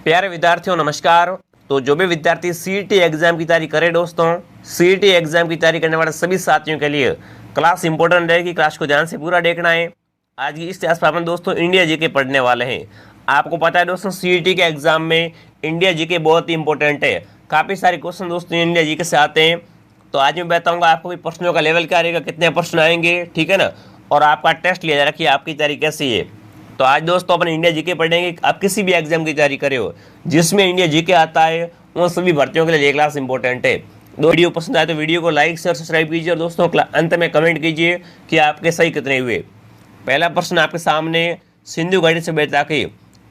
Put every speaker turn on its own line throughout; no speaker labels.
प्यारे विद्यार्थियों नमस्कार। तो जो भी विद्यार्थी सीईटी एग्जाम की तैयारी करे दोस्तों, सीईटी एग्जाम की तैयारी करने वाले सभी साथियों के लिए क्लास इंपॉर्टेंट रहेगी। क्लास को ध्यान से पूरा देखना है। आज की इस क्लास में अपन दोस्तों इंडिया जीके पढ़ने वाले हैं। आपको पता है दोस्तों सीईटी के एग्जाम में इंडिया जीके बहुत ही इंपॉर्टेंट है। काफ़ी सारे क्वेश्चन दोस्तों इंडिया जीके से आते हैं। तो आज मैं बताऊंगा आपको कि प्रश्नों का लेवल क्या रहेगा, कितने प्रश्न आएंगे, ठीक है ना, और आपका टेस्ट लिया जा रहा है कि आपकी तैयारी कैसी है। तो आज दोस्तों अपन इंडिया जीके पढ़ेंगे। आप किसी भी एग्जाम की तैयारी करे हो जिसमें इंडिया जीके आता है, उन सभी भर्तियों के लिए ये क्लास इंपॉर्टेंट है। दो वीडियो पसंद आए तो वीडियो को लाइक शेयर सब्सक्राइब कीजिए और दोस्तों अंत में कमेंट कीजिए कि आपके सही कितने हुए। पहला प्रश्न आपके सामने, सिंधु घाटी सभ्यता के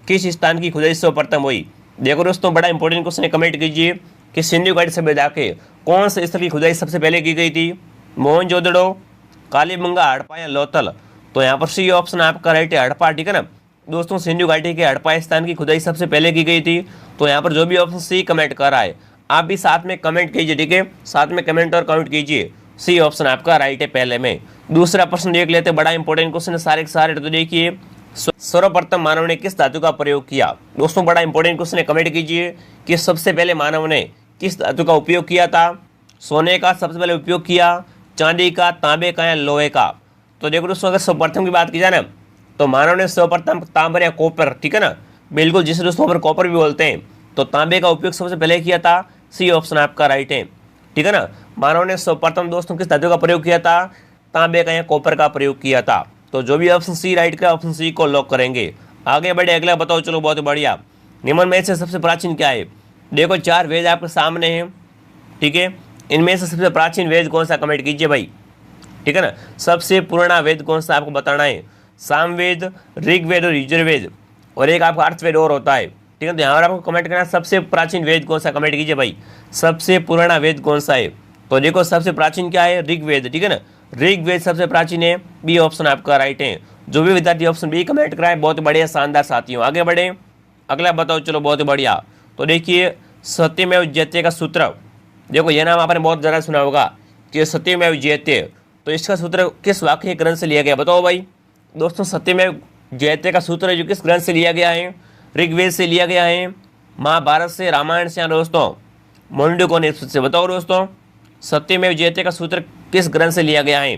किस स्थान की खुदाई सर्वप्रथम हुई। देखो दोस्तों बड़ा इंपॉर्टेंट क्वेश्चन है, कमेंट कीजिए कि सिंधु घाटी सभ्यता के कौन से स्थल की खुदाई सबसे पहले की गई थी। मोहनजोदड़ो, कालीबंगा, हड़प्पा या लोथल। तो यहाँ पर सी ऑप्शन आपका राइट है, हड़प्पा, ठीक है ना दोस्तों। सिंधु घाटी के हड़प्पा स्थान की खुदाई सबसे पहले की गई थी। तो यहाँ पर जो भी ऑप्शन सी कमेंट कर रहा है आप भी साथ में कमेंट कीजिए, ठीक है, साथ में कमेंट और काउंट कीजिए। सी ऑप्शन आपका राइट है पहले में। दूसरा प्रश्न देख लेते हैं, बड़ा इंपॉर्टेंट क्वेश्चन है सारे के सारे। तो देखिए सर्वप्रथम मानव ने किस धातु का प्रयोग किया। दोस्तों बड़ा इंपॉर्टेंट क्वेश्चन है, कमेंट कीजिए कि सबसे पहले मानव ने किस धातु का उपयोग किया था। सोने का सबसे पहले उपयोग किया, चांदी का, तांबे का या लोहे का। तो देखो दोस्तों अगर सर्वप्रथम की बात की जाए ना तो मानव ने सर्वप्रथम तांबर या कॉपर, ठीक है ना, बिल्कुल जिसे दोस्तों अपन कॉपर भी बोलते हैं, तो तांबे का उपयोग सबसे पहले किया था। सी ऑप्शन आपका राइट है, ठीक है ना। मानव ने सर्वप्रथम दोस्तों किस धातु का प्रयोग किया था, तांबे का या कॉपर का प्रयोग किया था। तो जो भी ऑप्शन सी राइट का, ऑप्शन सी को लॉक करेंगे। आगे बढ़े, अगला बताओ। चलो बहुत बढ़िया। निम्न में से सबसे प्राचीन क्या है। देखो चार वेद आपके सामने हैं, ठीक है, इनमें से सबसे प्राचीन वेद कौन सा, कमेंट कीजिए भाई, ठीक है ना। सबसे पुराना वेद कौन सा आपको बताना है। सामवेद, ऋग्वेद और यजुर्वेद, और एक आपका अर्थवेद और होता है, ठीक है। तो यहाँ पर आपको कमेंट करना सबसे प्राचीन वेद कौन सा, कमेंट कीजिए भाई, सबसे पुराना वेद कौन सा है। तो देखो सबसे प्राचीन क्या है, ऋग्वेद, ठीक है ना, ऋग्वेद सबसे प्राचीन है। बी ऑप्शन आपका राइट है। जो भी विद्यार्थी ऑप्शन बी कमेंट कराए बहुत बढ़िया, शानदार साथियों। आगे बढ़े, अगला बताओ। चलो बहुत बढ़िया। तो देखिए सत्यमेव जयते का सूत्र, देखो ये नाम आपने बहुत ज़्यादा सुना होगा कि सत्यमेव जयते। तो इसका सूत्र किस वाक्य ग्रंथ से लिया गया, बताओ भाई। दोस्तों सत्यमेव जयते का सूत्र जो किस ग्रंथ से लिया गया है, ऋग्वेद से लिया गया है, महाभारत से, रामायण से, या दोस्तों मुंडकोपनिषद से। बताओ दोस्तों सत्यमेव जयते का सूत्र किस ग्रंथ से लिया गया है।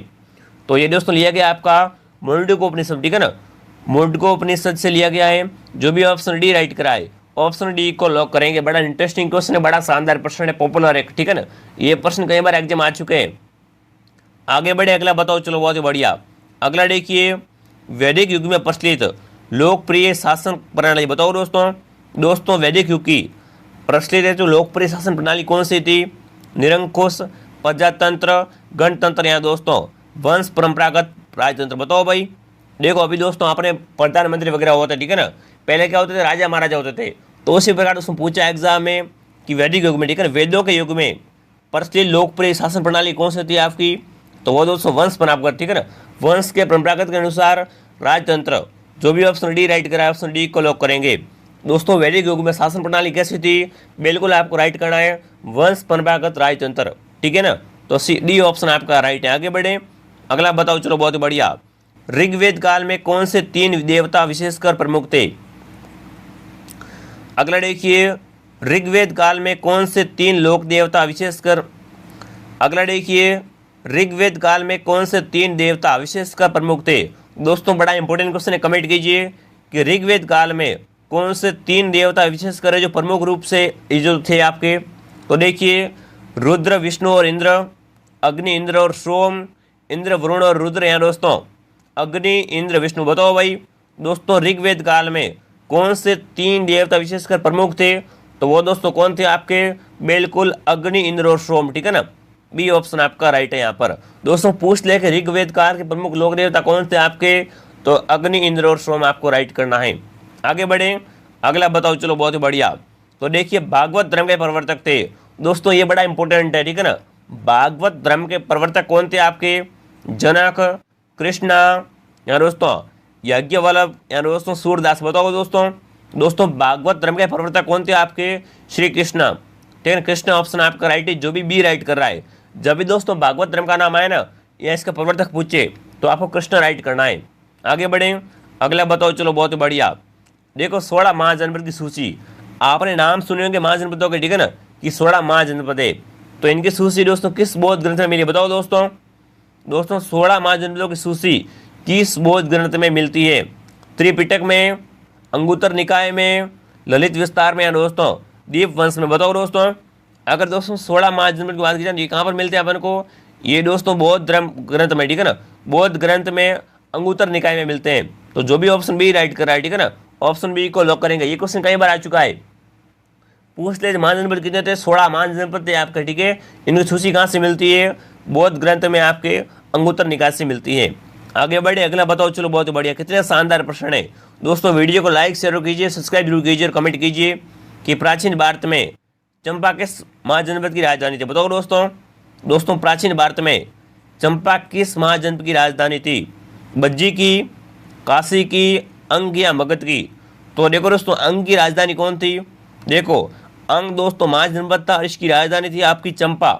तो ये दोस्तों लिया गया आपका मुंडकोपनिषद, ठीक है ना, मुंडकोपनिषद से लिया गया है। जो भी ऑप्शन डी राइट कराए, ऑप्शन डी को लॉक करेंगे। बड़ा इंटरेस्टिंग क्वेश्चन है, बड़ा शानदार प्रश्न है, पॉपुलर है, ठीक है ना। ये प्रश्न कई बार एग्जाम आ चुके हैं। आगे बढ़े, अगला बताओ। चलो बहुत ही बढ़िया। अगला देखिए वैदिक युग में प्रचलित लोकप्रिय शासन प्रणाली। बताओ दोस्तों वैदिक युग की प्रचलित है जो लोकप्रिय शासन प्रणाली कौन सी थी। निरंकुश, प्रजातंत्र, गणतंत्र या दोस्तों वंश परंपरागत राजतंत्र। बताओ भाई। देखो अभी दोस्तों अपने प्रधानमंत्री वगैरह होते, ठीक है ना, पहले क्या होते थे, राजा महाराजा होते थे। तो उसी प्रकार उसमें पूछा एग्जाम में कि वैदिक युग में, ठीक है ना, वेदों के युग में प्रचलित लोकप्रिय शासन प्रणाली कौन सी थी आपकी। तो वो दोस्तों वंश परंपरागत, ठीक है ना, वंश के परंपरागत के अनुसार राजतंत्र। जो भी ऑप्शन डी राइट करा है, ऑप्शन डी को लॉक करेंगे। दोस्तों वैदिक युग में शासन प्रणाली कैसी थी, बिल्कुल आपको राइट करना है, वंश परंपरागत राजतंत्र, ठीक है ना। तो सी डी ऑप्शन आपका राइट है। आगे बढ़े, अगला बताओ। चलो बहुत बढ़िया। ऋग्वेद काल में कौन से तीन देवता विशेषकर प्रमुख थे। अगला देखिए ऋग्वेद काल में कौन से तीन लोक देवता विशेषकर, अगला देखिए ऋग्वेद काल में कौन से तीन देवता विशेषकर प्रमुख थे। दोस्तों बड़ा इंपॉर्टेंट क्वेश्चन है, कमेंट कीजिए कि ऋग्वेद काल में कौन से तीन देवता विशेषकर जो प्रमुख रूप से जो थे आपके। तो देखिए रुद्र, विष्णु और इंद्र, अग्नि, इंद्र और सोम, इंद्र, वरुण और रुद्र, या दोस्तों अग्नि, इंद्र, विष्णु। बताओ भाई दोस्तों ऋग्वेद काल में कौन से तीन देवता विशेषकर प्रमुख थे। तो वो दोस्तों कौन थे आपके, बिल्कुल अग्नि, इंद्र और सोम, ठीक है ना। बी ऑप्शन आपका राइट है। यहाँ पर दोस्तों पूछ ले कि ऋग्वेद काल के प्रमुख लोक देवता कौन थे आपके, तो अग्नि, इंद्र और सोम आपको राइट करना है। आगे बढ़े, अगला बताओ। चलो बहुत ही बढ़िया। तो देखिए भागवत धर्म के प्रवर्तक थे। दोस्तों ये बड़ा इंपॉर्टेंट है, ठीक है ना, भागवत धर्म के प्रवर्तक कौन थे आपके, जनक, कृष्णा, या दोस्तों यज्ञवल्लभ, या दोस्तों सूरदास। बताओ दोस्तों भागवत धर्म के प्रवर्तक कौन थे आपके, श्री कृष्णा, ठीक है। कृष्ण ऑप्शन आपका राइट है। जो भी बी राइट कर रहा है, जब भी दोस्तों भागवत धर्म का नाम आए ना या इसका प्रवर्तक पूछे तो आपको कृष्ण राइट करना है। आगे बढ़े, अगला बताओ। चलो बहुत बढ़िया। देखो 16 महाजनपद की सूची आपने नाम सुने होंगे महाजनपदों के, ठीक है ना, कि 16 महाजनपद है। तो इनकी सूची दोस्तों किस बौद्ध ग्रंथ में मिली, बताओ दोस्तों। दोस्तों 16 महाजनपदों की सूची किस बौद्ध ग्रंथ में मिलती है? त्रिपिटक में, अंगुत्तर निकाय में, ललित विस्तार में, या दोस्तों दीप वंश में? बताओ दोस्तों। अगर दोस्तों 16 महाजनपद की बात की जाए, ये कहाँ पर मिलते हैं अपन को? ये दोस्तों बौद्ध ग्रंथ में, ठीक है ना, बौद्ध ग्रंथ में अंगुत्तर निकाय में मिलते हैं। तो जो भी ऑप्शन बी राइट कर रहा है, ठीक है ना, ऑप्शन बी को लॉक करेंगे। ये क्वेश्चन कई बार आ चुका है, पूछ ले महाजनपद कितने थे? 16 महाजनपद थे आपके, ठीक है। इनकी सूची कहाँ से मिलती है? बौद्ध ग्रंथ में आपके अंगुत्तर निकाय से मिलती है। आगे बढ़े, अगला बताओ। चलो बहुत बढ़िया, कितने शानदार प्रश्न है दोस्तों। वीडियो को लाइक शेयर कीजिए, सब्सक्राइब जरूर कीजिए और कमेंट कीजिए कि प्राचीन भारत में चंपा किस महाजनपद की राजधानी थी? बताओ दोस्तों। दोस्तों प्राचीन भारत में चंपा किस महाजनपद की राजधानी थी? बज्जी की, काशी की, अंग या मगध की? तो देखो दोस्तों, अंग की राजधानी कौन थी? देखो अंग दोस्तों महाजनपद था और इसकी राजधानी थी आपकी चंपा,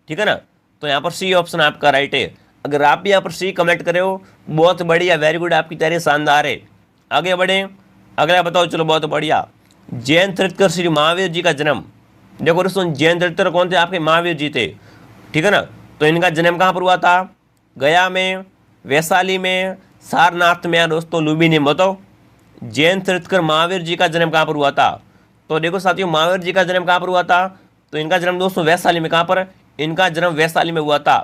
ठीक है ना। तो यहाँ पर सी ऑप्शन आपका राइट है। अगर आप भी यहाँ पर सी कमेंट करे हो, बहुत बढ़िया, वेरी गुड, आपकी तैयारी शानदार है। आगे बढ़े, अगला बताओ। चलो बहुत बढ़िया, जैन तीर्थकर श्री महावीर जी का जन्म। देखो दोस्तों, जैन तीर्थकर कौन थे? आपके महावीर जी थे, ठीक है ना। तो इनका जन्म कहाँ पर हुआ था? गया में, वैशाली में, सारनाथ में, या दोस्तों लुम्बिनी में? बताओ जैन तीर्थकर महावीर जी का जन्म कहाँ पर हुआ था? तो देखो साथियों, महावीर जी का जन्म कहाँ पर हुआ था? तो इनका जन्म दोस्तों वैशाली में। कहाँ पर? इनका जन्म वैशाली में हुआ था,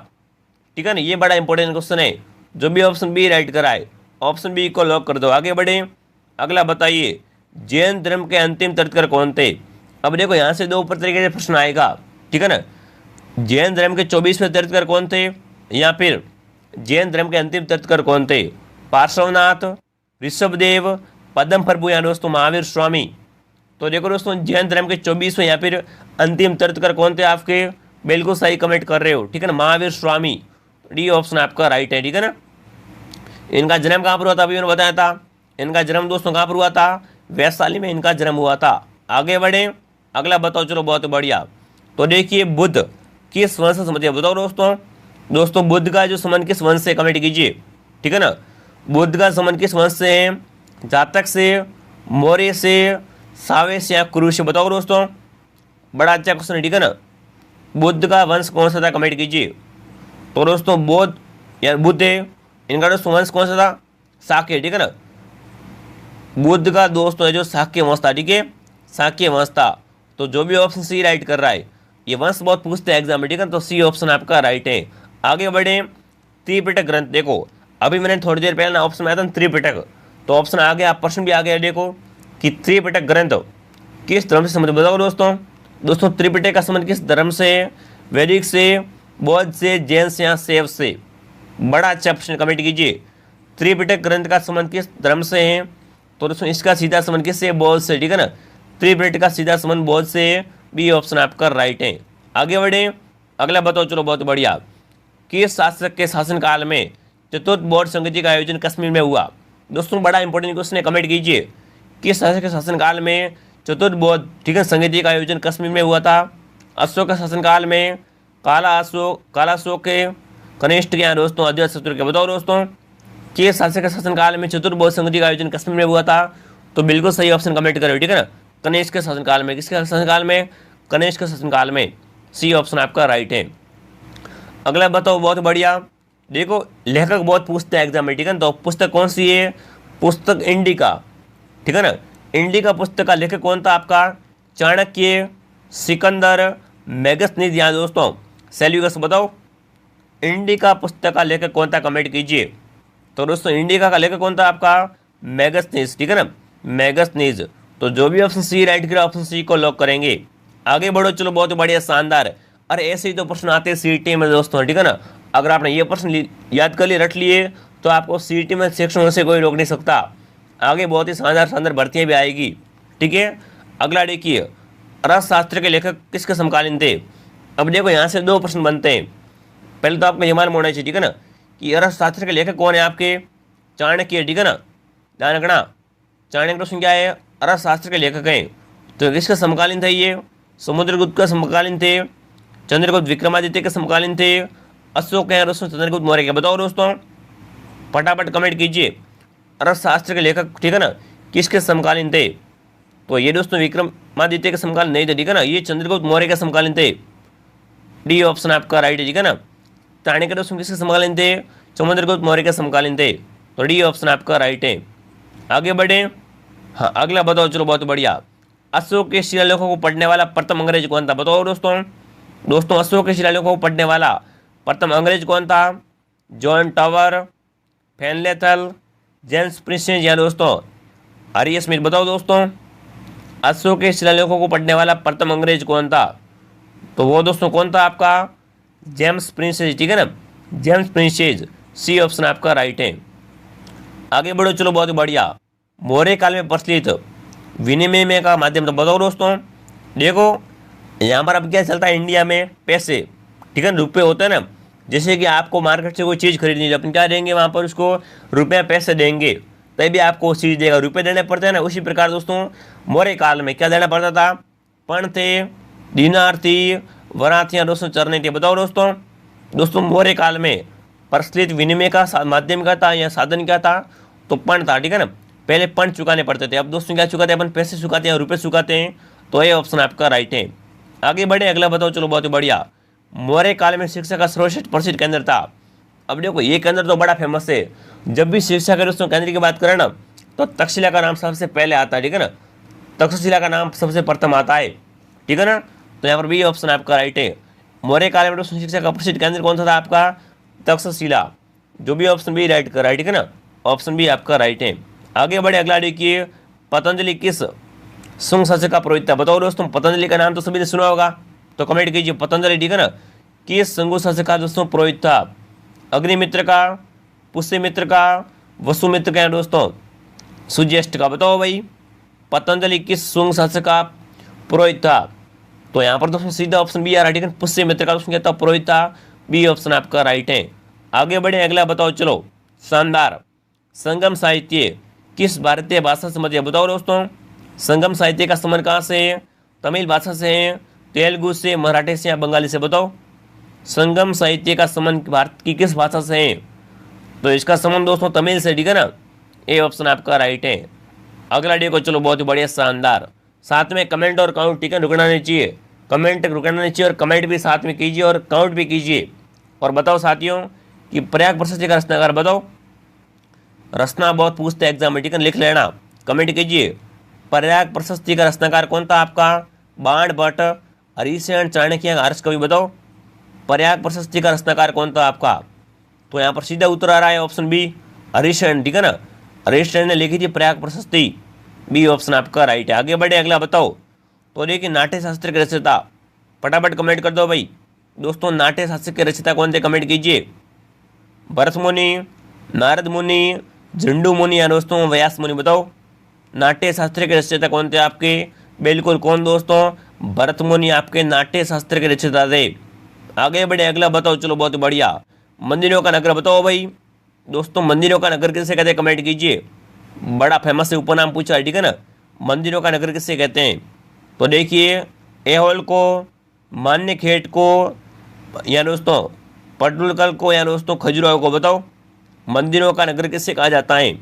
ठीक है ना। ये बड़ा इंपॉर्टेंट क्वेश्चन है। जो भी ऑप्शन बी राइट कराए, ऑप्शन बी को लॉक कर दो। आगे बढ़े, अगला बताइए, जैन धर्म के अंतिम तीर्थकर कौन थे? अब देखो यहाँ से दो ऊपर तरीके से प्रश्न आएगा, ठीक है ना। जैन धर्म के 24वें तीर्थकर कौन थे, या फिर जैन धर्म के अंतिम तीर्थकर कौन थे? पार्श्वनाथ, ऋषभदेव, पद्म प्रभु, या दोस्तों महावीर स्वामी? तो देखो दोस्तों, जैन धर्म के 24वें या फिर अंतिम तीर्थकर कौन थे आपके? बिल्कुल सही कमेंट कर रहे हो, ठीक है ना, महावीर स्वामी। डी ऑप्शन आपका राइट है, ठीक है ना। इनका जन्म कहाँ पर हुआ था? अभी मैंने बताया था, इनका जन्म दोस्तों कहाँ पर हुआ था? वैशाली में इनका जन्म हुआ था। आगे बढ़े, अगला बताओ। चलो बहुत बढ़िया, तो देखिए बुद्ध किस वंश से समझिए? बताओ दोस्तों। दोस्तों बुद्ध का जो संबंध किस वंश से, कमेंट कीजिए, ठीक है ना। बुद्ध का संबंध किस वंश से है? जातक से, मौर्य से, सावे से, या कुरु से? बताओ दोस्तों, बड़ा अच्छा क्वेश्चन है, ठीक है ना। बुद्ध का वंश कौन सा था, कमेंट कीजिए। तो दोस्तों बौद्ध या बुद्ध है, इनका दोस्तों वंश कौन सा था? शाक्य, ठीक है ना। बुद्ध का दोस्तों है जो शाक्य वंश था, ठीक है, शाक्य वंश था। तो जो भी ऑप्शन सी राइट कर रहा है, ये वंश बहुत पूछते हैं एग्जाम में, ठीक है, तो सी ऑप्शन आपका राइट है। आगे बढ़े, त्रिपिटक ग्रंथ। देखो अभी मैंने थोड़ी देर पहले ना ऑप्शन आया था त्रिपिटक, तो ऑप्शन आ गया, प्रश्न भी आ गया। देखो कि त्रिपिटक ग्रंथ किस धर्म से संबंधित? बताओ दोस्तों। दोस्तों त्रिपिटक का संबंध किस धर्म से? वैदिक से, बौद्ध से, जैन से, या शैव से? बड़ा अच्छा प्रश्न, कमेंट कीजिए। त्रिपिटक ग्रंथ का संबंध किस धर्म से है? तो दोस्तों इसका सीधा संबंध किससे? बौद्ध से, ठीक है ना। त्रिपिटक का सीधा संबंध बौद्ध से। बी ऑप्शन आपका राइट है। आगे बढ़े, अगला बताओ। चलो बहुत बढ़िया, किस शासक के शासनकाल में चतुर्थ बौद्ध संगति का आयोजन कश्मीर में हुआ? दोस्तों बड़ा इंपॉर्टेंट क्वेश्चन है, कमेंट कीजिए। किस शासक के शासनकाल में चतुर्थ बौद्ध, ठीक है, संगति का आयोजन कश्मीर में हुआ था? अशोक के शासनकाल में, कालाशोक के, कनिष्ठ के, या दोस्तों अजातशत्रु के? बताओ दोस्तों, किस शासक के शासनकाल में चतुर्थ बौद्ध संगति का आयोजन कश्मीर में हुआ था? तो बिल्कुल सही ऑप्शन कमेंट करो, ठीक है ना। कनिष्क के शासनकाल में। किसके शासनकाल में? कनिष्क के शासनकाल में। सी ऑप्शन आपका राइट है। अगला बताओ, बहुत बढ़िया। देखो लेखक बहुत पूछते हैं एग्जाम में, ठीक है ना। तो पुस्तक कौन सी है? पुस्तक इंडिका, ठीक है ना। इंडिका पुस्तक का लेखक कौन था आपका? चाणक्य, सिकंदर, मेगस्थनीज, या दोस्तों सेल्यूकस? बताओ इंडिका पुस्तक का लेखक कौन था, कमेंट कीजिए। तो दोस्तों इंडिका का लेखक कौन था आपका? मेगस्थनीज, ठीक है ना, मेगस्थनीज। तो जो भी ऑप्शन सी राइट करेगा, ऑप्शन सी को लॉक करेंगे। आगे बढ़ो, चलो बहुत बढ़िया, शानदार। अरे ऐसे ही तो प्रश्न आते हैं सीईटी में दोस्तों, ठीक है ना। अगर आपने ये प्रश्न याद कर लिए, रट लिए, तो आपको सीईटी में सेक्शन होने से कोई रोक नहीं सकता। आगे बहुत ही शानदार शानदार भर्तियाँ भी आएगी, ठीक है। अगला देखिए, अर्थशास्त्र के लेखक किसके समकालीन थे? अब देखो यहाँ से दो प्रश्न बनते हैं। पहले तो आपको ये मालूम होना चाहिए, ठीक है ना, कि अर्थशास्त्र के लेखक कौन है आपके? चाणक्य, ठीक है ना, ध्यान रखना। चाणक्य प्रश्न क्या है? अर्थशास्त्र के लेखक हैं। तो किसके समकालीन थे ये? समुद्रगुप्त के समकालीन थे, चंद्रगुप्त विक्रमादित्य के समकालीन थे, अशोक के, दोस्तों चंद्रगुप्त मौर्य के? बताओ दोस्तों, फटाफट कमेंट कीजिए। अर्थशास्त्र के लेखक, ठीक है ना, किसके समकालीन थे? तो ये दोस्तों विक्रमादित्य के समकालीन नहीं थे, ठीक है ना, ये चंद्रगुप्त मौर्य के समकालीन थे। डी ऑप्शन आपका राइट है, ठीक है ना। चाणक्य दोस्तों किसके समकालीन थे? चंद्रगुप्त मौर्य के समकालीन थे, तो डी ऑप्शन आपका राइट है। आगे बढ़े। हाँ, अगला बताओ, चलो बहुत बढ़िया। अशोक के शिलालेखों को पढ़ने वाला प्रथम अंग्रेज कौन था? बताओ दोस्तों अशोक के शिलालेखों को पढ़ने वाला प्रथम अंग्रेज कौन था? जॉन टावर, फेनलेथल, जेम्स प्रिंसेस या दोस्तों आर्य स्मिथ। बताओ दोस्तों अशोक के शिलालेखों को पढ़ने वाला प्रथम अंग्रेज कौन था? तो वो दोस्तों कौन था आपका? जेम्स प्रिंसेस, ठीक है ना, जेम्स प्रिंसेस। सी ऑप्शन आपका राइट है। आगे बढ़ो, चलो बहुत बढ़िया। मौर्य काल में प्रचलित विनिमय में का माध्यम तो बताओ दोस्तों। देखो यहाँ पर अब क्या चलता है इंडिया में? पैसे, ठीक है ना, रुपये होते हैं ना। जैसे कि आपको मार्केट से कोई चीज़ खरीदनी है, अपन क्या देंगे वहाँ पर? उसको रुपया पैसे देंगे, तभी आपको उस चीज़ देगा, रुपये देने पड़ते हैं ना। उसी प्रकार दोस्तों मौर्य काल में क्या देना पड़ता था? पण थे, दीनार थी, वराथियाँ दोस्तों, चरनी थी। बताओ दोस्तों मौर्य काल में प्रचलित विनिमय का माध्यम क्या था या साधन क्या था? तो पण था, ठीक है ना। पहले पण चुकाने पड़ते थे, अब दोस्तों क्या चुकाते हैं? अपन पैसे चुकाते हैं, रुपये चुकाते हैं। तो ये ऑप्शन आपका राइट है। आगे बढ़े, अगला बताओ, चलो बहुत बढ़िया। मौर्य काल में शिक्षा का सर्वश्रेष्ठ प्रसिद्ध केंद्र था। अब देखो ये केंद्र तो बड़ा फेमस है। जब भी शिक्षा के दोस्तों केंद्र की बात करें ना, तो तक्षशिला का नाम सबसे पहले आता है, ठीक है ना। तक्षशिला का नाम सबसे प्रथम आता है, ठीक है ना। तो यहाँ पर बी ऑप्शन आपका राइट है। मौर्य काल में दोस्तों शिक्षा का प्रसिद्ध केंद्र कौन सा था आपका? तक्षशिला। जो भी ऑप्शन बी राइट कर रहा है, ठीक है ना, ऑप्शन बी आपका राइट है। आगे बढ़े, अगला देखिए। पतंजलि किस शुंग शासक का पुरोहित था? बताओ दोस्तों पतंजलि का नाम तो सभी ने सुना होगा, तो कमेंट कीजिए पतंजलि, ठीक है ना। किस शुंग शासक का दोस्तों पुरोहित था? अग्निमित्र का, पुष्यमित्र का, वसुमित्र का, दोस्तों सुज्येष्ठ का। बताओ भाई पतंजलि किस शुंग शासक का पुरोहित था? तो यहाँ पर दोस्तों सीधा ऑप्शन बी आ रहा है, ठीक है। पुष्यमित्र का दोस्तों क्या था? पुरोहित था। बी ऑप्शन आपका राइट है। आगे बढ़े, अगला बताओ, चलो शानदार। संगम साहित्य किस भारतीय भाषा से मध्य? बताओ दोस्तों संगम साहित्य का संबंध कहाँ से है? तमिल भाषा से है, तेलुगु से, मराठी से या बंगाली से? बताओ संगम साहित्य का संबंध भारत की किस भाषा से है? तो इसका संबंध दोस्तों तमिल से, ठीक है ना। ए ऑप्शन आपका राइट है। अगला देखो, चलो बहुत ही बढ़िया, शानदार। साथ में कमेंट और काउंट, ठीक है, रुकना नहीं चाहिए। कमेंट रुकना नहीं चाहिए और कमेंट भी साथ में कीजिए और काउंट भी कीजिए। और बताओ साथियों कि प्रयाग प्रशस्ति का रचनाकार बताओ। रचना बहुत पूछते हैं एग्जाम में, ठीक है, लिख लेना, कमेंट कीजिए। प्रयाग प्रशस्ति का रचनाकार कौन था आपका? बाण भट्ट, हरिशरण, चाणक्य, हर्ष कवि। बताओ प्रयाग प्रशस्ति का रचनाकार कौन था आपका? तो यहाँ पर सीधा उत्तर आ रहा है ऑप्शन बी, हरिशरण, ठीक है ना। हरिशरण ने लिखी थी प्रयाग प्रशस्ति। बी ऑप्शन आपका राइट है। आगे बढ़े, अगला बताओ। तो देखिए नाट्य शास्त्र के रचयिता, फटाफट कमेंट कर दो भाई। दोस्तों नाट्य शास्त्र के रचयिता कौन थे? कमेंट कीजिए। भरत मुनि, नारद मुनि, झंडू मुनि या दोस्तों व्यास मुनि। बताओ नाट्य शास्त्र के रचयिता कौन थे आपके? बिल्कुल कौन दोस्तों? भरत मुनि आपके नाट्य शास्त्र के रचयिता थे। आगे बढ़े, अगला बताओ, चलो बहुत बढ़िया। मंदिरों का नगर बताओ भाई। दोस्तों मंदिरों का नगर किसे कहते हैं? कमेंट कीजिए। बड़ा फेमस है, उपनाम पूछा है, ठीक है ना। मंदिरों का नगर किसे कहते हैं? तो देखिए ऐहोल को, मान्यखेट को या दोस्तों पटुलकल को या दोस्तों खजुराहो को। बताओ मंदिरों का नगर किससे कहा जाता है?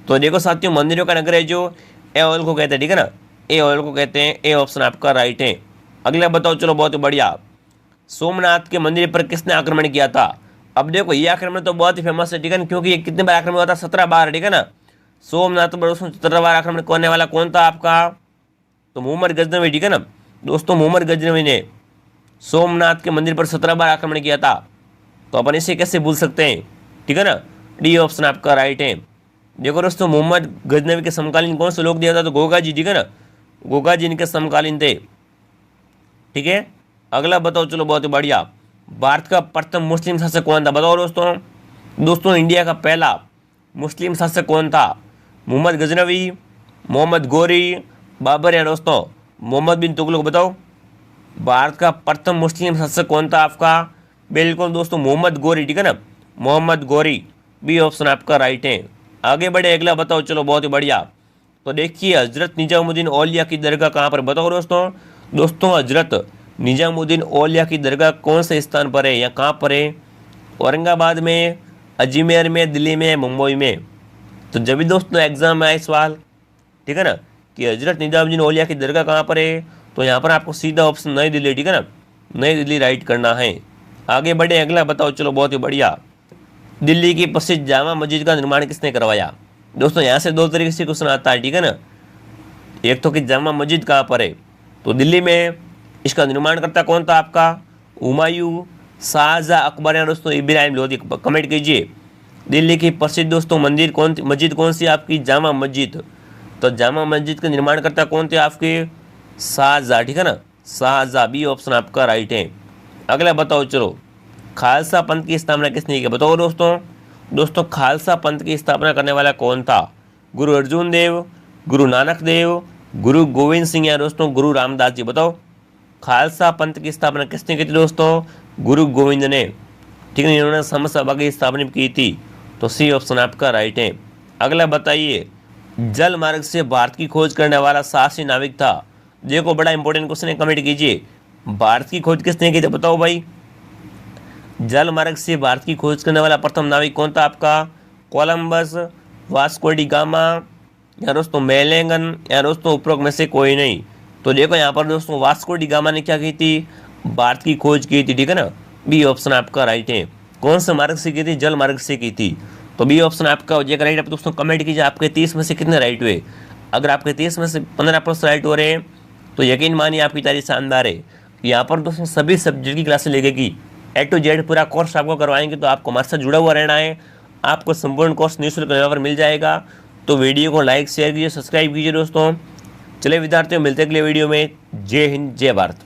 तो देखो साथियों मंदिरों का नगर है जो ऐहोल को कहते हैं, ठीक है ना। ऐहोल को कहते हैं। ए ऑप्शन आपका राइट है। अगला बताओ, चलो बहुत बढ़िया। सोमनाथ के मंदिर पर किसने आक्रमण किया था? अब देखो ये आक्रमण तो बहुत ही फेमस है, ठीक है ना, क्योंकि ये कितने बार आक्रमण हुआ था? 17 बार, ठीक है ना। सोमनाथ पर दोस्तों 17 बार आक्रमण करने वाला कौन था आपका? तो मोहम्मद गजनवी, ठीक है ना। दोस्तों मोहम्मद गजनवी ने सोमनाथ के मंदिर पर 17 बार आक्रमण किया था। तो अपन इसे कैसे भूल सकते हैं, ठीक है ना। डी ऑप्शन आपका राइट है। देखो दोस्तों मोहम्मद गजनवी के समकालीन कौन से लोग दिया था? तो गोगा जी, ठीक है ना। गोगा जी इनके समकालीन थे, ठीक है। अगला बताओ, चलो बहुत बढ़िया। भारत का प्रथम मुस्लिम शासक कौन था? बताओ दोस्तों इंडिया का पहला मुस्लिम शासक कौन था? मोहम्मद गजनवी, मोहम्मद गोरी, बाबर या दोस्तों मोहम्मद बिन तुगलक। बताओ भारत का प्रथम मुस्लिम शासक कौन था आपका? बिल्कुल दोस्तों मोहम्मद गोरी, ठीक है ना। मोहम्मद गोरी। बी ऑप्शन आपका राइट है। आगे बढ़े, अगला बताओ, चलो बहुत ही बढ़िया। तो देखिए हजरत निजामुद्दीन औलिया की दरगाह कहाँ पर? बताओ दोस्तों हजरत निजामुद्दीन औलिया की दरगाह कौन से स्थान पर है या कहाँ पर है? औरंगाबाद में, अजमेर में, दिल्ली में, मुंबई में? तो जब भी दोस्तों एग्जाम में आए सवाल, ठीक है ना, कि हजरत निजामुद्दीन औलिया की दरगाह कहाँ पर है, तो यहाँ पर आपको सीधा ऑप्शन नई दिल्ली, ठीक है ना, नई दिल्ली राइट करना है। आगे बढ़े, अगला बताओ, चलो बहुत ही बढ़िया। दिल्ली की प्रसिद्ध जामा मस्जिद का निर्माण किसने करवाया? दोस्तों यहाँ से दो तरीके से क्वेश्चन आता है, ठीक है ना। एक तो कि जामा मस्जिद कहाँ पर है, तो दिल्ली में, इसका निर्माण करता कौन था आपका? हुमायूं, शाहजहां, अकबर या दोस्तों इब्राहिम लोधी। कमेंट कीजिए। दिल्ली की प्रसिद्ध दोस्तों मस्जिद कौन सी आपकी? जामा मस्जिद। तो जामा मस्जिद का निर्माण करता कौन थे आपके? शाहजहां, ठीक है ना, शाहजहां। बी ऑप्शन आपका राइट है। अगला बताओ चलो, खालसा पंथ की स्थापना किसने की? बताओ दोस्तों खालसा पंथ की स्थापना करने वाला कौन था? गुरु अर्जुन देव, गुरु नानक देव, गुरु गोविंद सिंह या दोस्तों गुरु रामदास जी? बताओ, खालसा पंथ की स्थापना किसने की थी दोस्तों? गुरु गोविंद ने, ठीक है, इन्होंने समस्त सभा की स्थापना की थी। तो सी ऑप्शन आपका राइट है। अगला बताइए, जल मार्ग से भारत की खोज करने वाला साहसी नाविक था? देखो बड़ा इंपॉर्टेंट क्वेश्चन है, कमेंट कीजिए। भारत की खोज किसने की थी? बताओ भाई, जल मार्ग से भारत की खोज करने वाला प्रथम नाविक कौन था आपका? कोलंबस, वास्को डी गामा या दोस्तों मेलेंगन या दोस्तों उपरोक्त में से कोई नहीं? तो देखो यहाँ पर दोस्तों वास्को डी गामा ने क्या की थी? भारत की खोज की थी, ठीक है ना। बी ऑप्शन आपका राइट है। कौन से मार्ग से की थी? जल मार्ग से की थी। तो बी ऑप्शन आपका हो जाएगा राइट। अब दोस्तों कमेंट कीजिए, आपके 30 में से कितने राइट हुए। अगर आपके 30 में से 15% राइट हो रहे हैं तो यकीन मानिए आपकी तैयारी शानदार है। यहाँ पर दोस्तों सभी सब्जेक्ट की क्लासेस लगेगी, A to Z पूरा कोर्स आपको करवाएंगे। तो आपको हमारे साथ जुड़ा हुआ रहना है। आपको संपूर्ण कोर्स निःशुल्क यहाँ पर मिल जाएगा। तो वीडियो को लाइक शेयर कीजिए, सब्सक्राइब कीजिए दोस्तों। चलिए विद्यार्थियों, मिलते हैं अगले वीडियो में। जय हिंद, जय भारत।